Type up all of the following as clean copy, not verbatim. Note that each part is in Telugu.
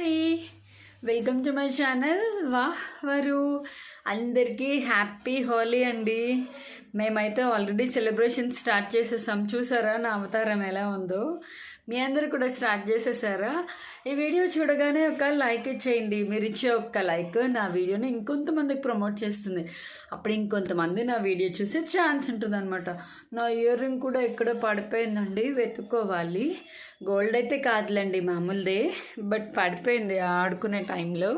Hey, welcome to my channel వారు అందరికీ హ్యాపీ హోలీ అండి. మేమైతే ఆల్రెడీ సెలబ్రేషన్ స్టార్ట్ చేసేసాం. చూసారా నా అవతారం ఎలా ఉందో? మీ అందరు కూడా స్టార్ట్ చేసేసారా? ఈ వీడియో చూడగానే ఒక లైక్ ఇచ్చేయండి. మీరు ఇచ్చే ఒక్క లైక్ నా వీడియోని ఇంకొంతమందికి ప్రమోట్ చేస్తుంది. అప్పుడు ఇంకొంతమంది నా వీడియో చూసే ఛాన్స్ ఉంటుంది అనమాట. నా ఇయర్ రింగ్ కూడా ఎక్కడ పడిపోయిందండి, వెతుక్కోవాలి. గోల్డ్ అయితే కాదులేండి, మామూలుదే, బట్ పడిపోయింది ఆడుకునే టైంలో.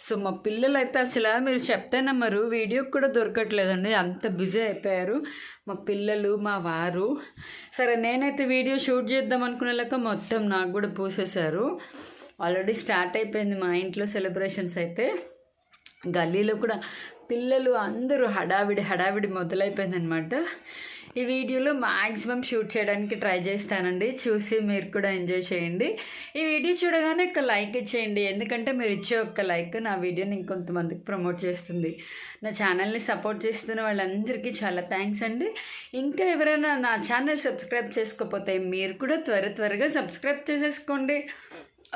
సో మా పిల్లలు అయితే అసలు మీరు చెప్తే నమ్మరు, వీడియోకి కూడా దొరకట్లేదండి, అంత బిజీ అయిపోయారు మా పిల్లలు మా వారు. సరే నేనైతే వీడియో షూట్ చేద్దాం అనుకునేలాక మొత్తం నాకు కూడా పూసేశారు. ఆల్రెడీ స్టార్ట్ అయిపోయింది మా ఇంట్లో సెలబ్రేషన్స్. అయితే గల్లీలో కూడా పిల్లలు అందరూ హడావిడి మొదలైపోయిందనమాట. ఈ వీడియోలో మ్యాక్సిమం షూట్ చేయడానికి ట్రై చేస్తానండి. చూసి మీరు కూడా ఎంజాయ్ చేయండి. ఈ వీడియో చూడగానే ఒక లైక్ ఇచ్చేయండి, ఎందుకంటే మీరు ఇచ్చే ఒక్క లైక్ నా వీడియోని ఇంకొంతమందికి ప్రమోట్ చేస్తుంది. నా ఛానల్ని సపోర్ట్ చేస్తున్న వాళ్ళందరికీ చాలా థ్యాంక్స్ అండి. ఇంకా ఎవరైనా నా ఛానల్ సబ్స్క్రైబ్ చేసుకోకపోతే మీరు కూడా త్వరగా సబ్స్క్రైబ్ చేసేసుకోండి,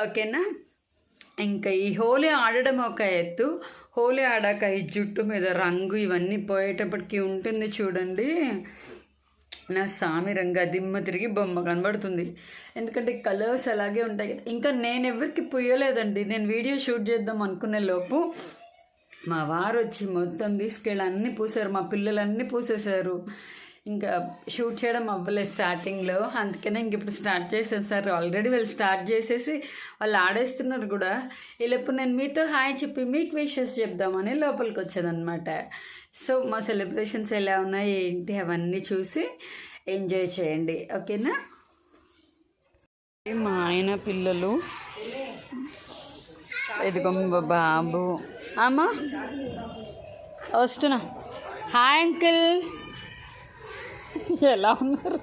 ఓకేనా? ఇంకా ఈ హోలీ ఆడడం ఒక ఎత్తు, హోలీ ఆడాక ఈ జుట్టు మీద రంగు ఇవన్నీ పోయేటప్పటికి ఉంటుంది చూడండి, నా సామి రంగు దిమ్మ తిరిగి బొమ్మ కనబడుతుంది. ఎందుకంటే కలర్స్ అలాగే ఉంటాయి. ఇంకా నేను ఎవరికి పుయ్యలేదండి. నేను వీడియో షూట్ చేద్దాం అనుకునే లోపు మా వారు వచ్చి మొత్తం తీసుకెళ్ళి అన్నీ పూసారు, మా పిల్లలన్నీ పూసేశారు. ఇంకా షూట్ చేయడం అవ్వలేదు స్టార్టింగ్లో, అందుకనే ఇంక ఇప్పుడు స్టార్ట్ చేశాను సార్. ఆల్రెడీ వాళ్ళు స్టార్ట్ చేసేసి వాళ్ళు ఆడేస్తున్నారు కూడా. ఈలోపు నేను మీతో హాయ్ చెప్పి మీకు విషెస్ చెప్దామని లోపలికి వచ్చానమాట. సో మా సెలబ్రేషన్స్ ఎలా ఉన్నాయి ఏంటి అవన్నీ చూసి ఎంజాయ్ చేయండి, ఓకేనా? మా ఆయన పిల్లలు, ఇదిగో బాబు, అమ్మా వస్తున్నా. హాయ్ అంకుల్, ఎలా ఉన్నారు?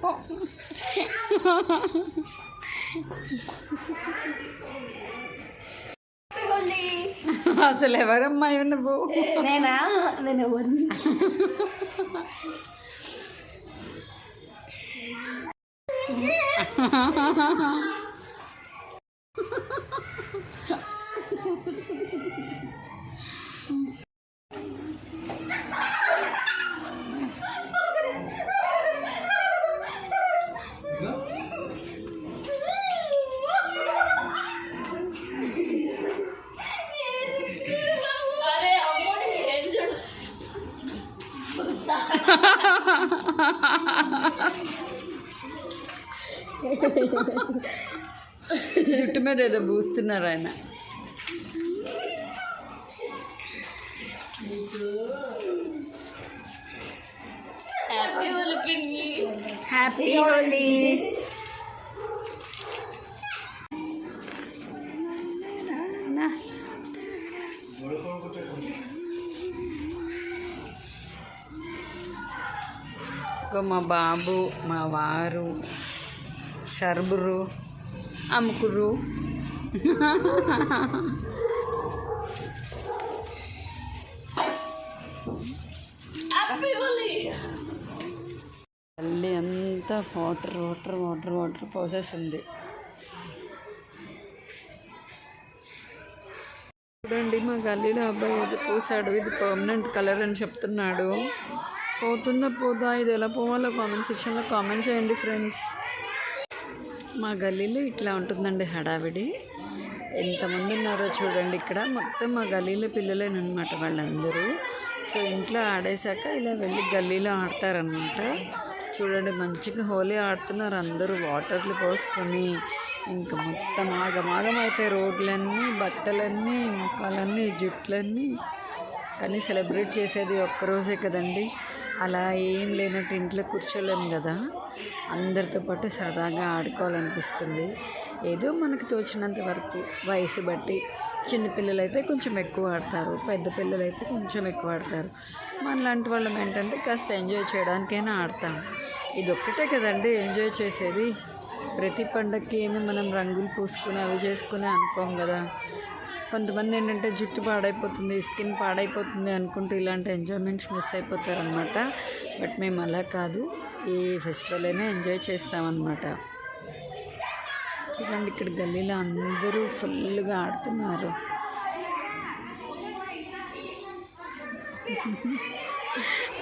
అసలు ఎవరమ్మా నువ్వు? నేనా? నేను ఎవరిని? జుట్టు మీద ఏదో పూస్తున్నారు ఆయన. హ్యాపీ హోలీ. మా బాబు మా వారు షర్బురు అమ్ముకుర్రు. తల్లి అంతా వాటర్ పోసేసింది చూడండి. మా గల్లీలో అబ్బాయి ఏదో పూసాడు, ఇది పర్మనెంట్ కలర్ అని చెప్తున్నాడు. పోతుందా పోదా, ఇది ఎలా పోవాలో కామెంట్ సెక్షన్లో కామెంట్ చేయండి ఫ్రెండ్స్. మా గల్లీలో ఇట్లా ఉంటుందండి హడావిడి. ఎంతమంది ఉన్నారో చూడండి. ఇక్కడ మొత్తం మా గల్లీలో పిల్లలేనమాట వాళ్ళందరూ. సో ఇంట్లో ఆడేశాక ఇలా వెళ్ళి గల్లీలో ఆడతారనమాట. చూడండి మంచిగా హోలీ ఆడుతున్నారు అందరూ, వాటర్లు పోసుకొని. ఇంకా మొత్తం ఆగమాగం అయితే రోడ్లన్నీ, బట్టలన్నీ, ముఖాలన్నీ, జుట్లన్నీ. కానీ సెలబ్రేట్ చేసేది ఒక్కరోజే కదండి, అలా ఏం లేనట్టు ఇంట్లో కూర్చోలేము కదా, అందరితో పాటు సరదాగా ఆడుకోవాలనిపిస్తుంది. ఏదో మనకు తోచినంత వరకు వయసు బట్టి. చిన్నపిల్లలు అయితే కొంచెం ఎక్కువ ఆడతారు, పెద్ద పిల్లలు అయితే కొంచెం ఎక్కువ ఆడతారు. మనలాంటి వాళ్ళం ఏంటంటే కాస్త ఎంజాయ్ చేయడానికైనా ఆడతాం. ఇది ఒక్కటే కదండి ఎంజాయ్ చేసేది. ప్రతి పండగకి ఏమి మనం రంగులు పూసుకుని అవి చేసుకుని అనుకోం కదా. కొంతమంది ఏంటంటే జుట్టు పాడైపోతుంది, స్కిన్ పాడైపోతుంది అనుకుంటూ ఇలాంటి ఎంజాయ్మెంట్స్ మిస్ అయిపోతారనమాట. బట్ మేము అలా కాదు, ఈ ఫెస్టివల్ అయినా ఎంజాయ్ చేస్తామన్నమాట. చూడండి ఇక్కడ గల్లీలో అందరూ ఫుల్గా ఆడుతున్నారు.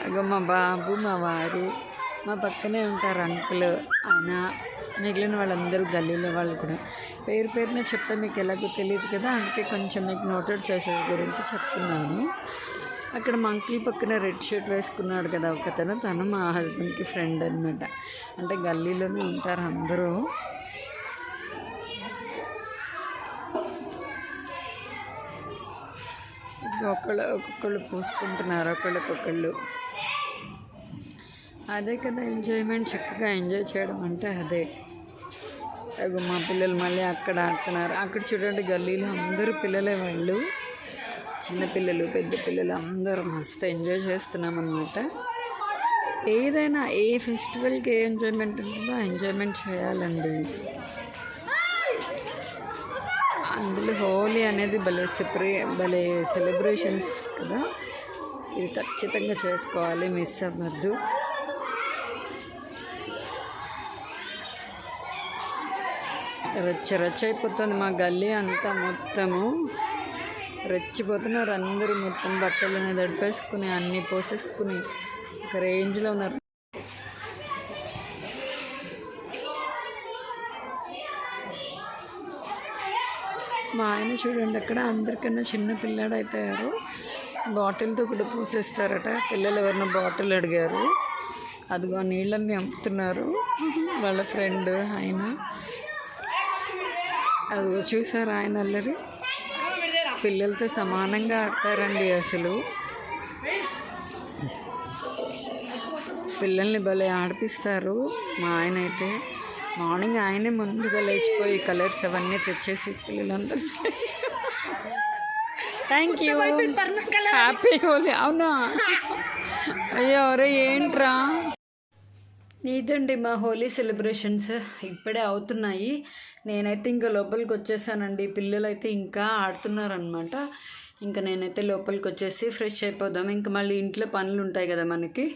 అగో మా బాబు, మా వారు, మా పక్కనే ఉంటారు అంకుల్, ఆయన, మిగిలిన వాళ్ళందరూ గల్లీలో వాళ్ళు కూడా. పేరు పేరున చెప్తే మీకు ఎలాగో తెలియదు కదా, అందుకే కొంచెం మీకు నోటెడ్ ప్లేసెస్ గురించి చెప్తున్నాను. అక్కడ మా అంకుల్ పక్కన రెడ్ షర్ట్ వేసుకున్నాడు కదా ఒకతను, తను మా హస్బెండ్కి ఫ్రెండ్ అనమాట. అంటే గల్లీలోనే ఉంటారు అందరూ. ఒక్కొక్కళ్ళు పూసుకుంటున్నారు ఒకళ్ళకొకళ్ళు. అదే కదా ఎంజాయ్మెంట్, చక్కగా ఎంజాయ్ చేయడం అంటే అదే. మా పిల్లలు మళ్ళీ అక్కడ ఆడుతున్నారు. అక్కడ చూడండి గల్లీలో అందరూ పిల్లలే, వాళ్ళు చిన్నపిల్లలు పెద్ద పిల్లలు అందరూ మస్తు ఎంజాయ్ చేస్తున్నాం అన్నమాట. ఏదైనా ఏ ఫెస్టివల్కి ఏ ఎంజాయ్మెంట్ ఉంటుందో ఆ ఎంజాయ్మెంట్ చేయాలండి. అందులో హోలీ అనేది భలే సెలబ్రేషన్స్ కదా, ఇది ఖచ్చితంగా చేసుకోవాలి, మిస్ అవ్వద్దు. రచ్చ అయిపోతుంది మా గల్లీ అంతా, మొత్తము రెచ్చిపోతున్నారు అందరూ. మొత్తం బట్టలని దడిపేసుకుని అన్నీ పోసేసుకుని ఒక రేంజ్లో ఉన్నారు. మా ఆయన చూడండి అక్కడ అందరికన్నా చిన్న పిల్లాడు అయిపోయారు. బాటిల్తో కూడా పూసేస్తారట. పిల్లలు ఎవరినో బాటిల్ అడిగారు, అదిగో నీళ్ళని అమ్ముతున్నారు వాళ్ళ ఫ్రెండ్ ఆయన. అదిగో చూసారు ఆయన అల్లరి, పిల్లలతో సమానంగా ఆడతారండి అసలు. పిల్లల్ని భలే ఆడిపిస్తారు. మా ఆయన అయితే మార్నింగ్ ఆయనే ముందుగా లేచిపోయి కలర్స్ అవన్నీ తెచ్చేసి పిల్లలందరూ థ్యాంక్ యూ హ్యాపీ హోలీ. అవునా, అయ్యో అరే ఏంట్రా. ఇదండి మా హోలీ సెలబ్రేషన్స్ ఇప్పుడే అవుతున్నాయి. నేనైతే ఇంకా లోపలికి వచ్చేసానండి. పిల్లలు అయితే ఇంకా ఆడుతున్నారనమాట. ఇంకా నేనైతే లోపలికి వచ్చేసి ఫ్రెష్ అయిపోదాం. ఇంకా మళ్ళీ ఇంట్లో పనులు ఉంటాయి కదా మనకి.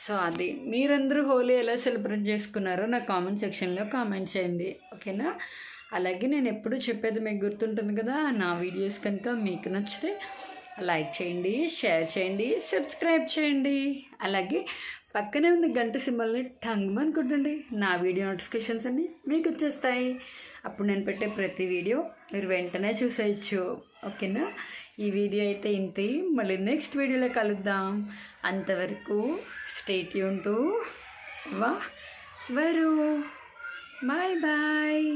సో అది, మీరందరూ హోలీ ఎలా సెలబ్రేట్ చేసుకున్నారో నా కామెంట్ సెక్షన్లో కామెంట్ చేయండి, ఓకేనా? అలాగే నేను ఎప్పుడూ చెప్పేది మీకు గుర్తుంటుంది కదా, నా వీడియోస్ కనుక మీకు నచ్చితే లైక్ చేయండి, షేర్ చేయండి, సబ్స్క్రైబ్ చేయండి. అలాగే పక్కనే ఉన్న గంట సింబల్ని టంగ్ కొట్టండి. నా వీడియో నోటిఫికేషన్స్ అన్నీ మీకు వచ్చేస్తాయి. అప్పుడు నేను పెట్టే ప్రతి వీడియో మీరు వెంటనే చూసేయచ్చు, ఓకేనా? ఈ వీడియో అయితే ఇంతే. మళ్ళీ నెక్స్ట్ వీడియోలో కలుద్దాం. అంతవరకు స్టే ట్యూన్ టు వా వరు. Bye bye.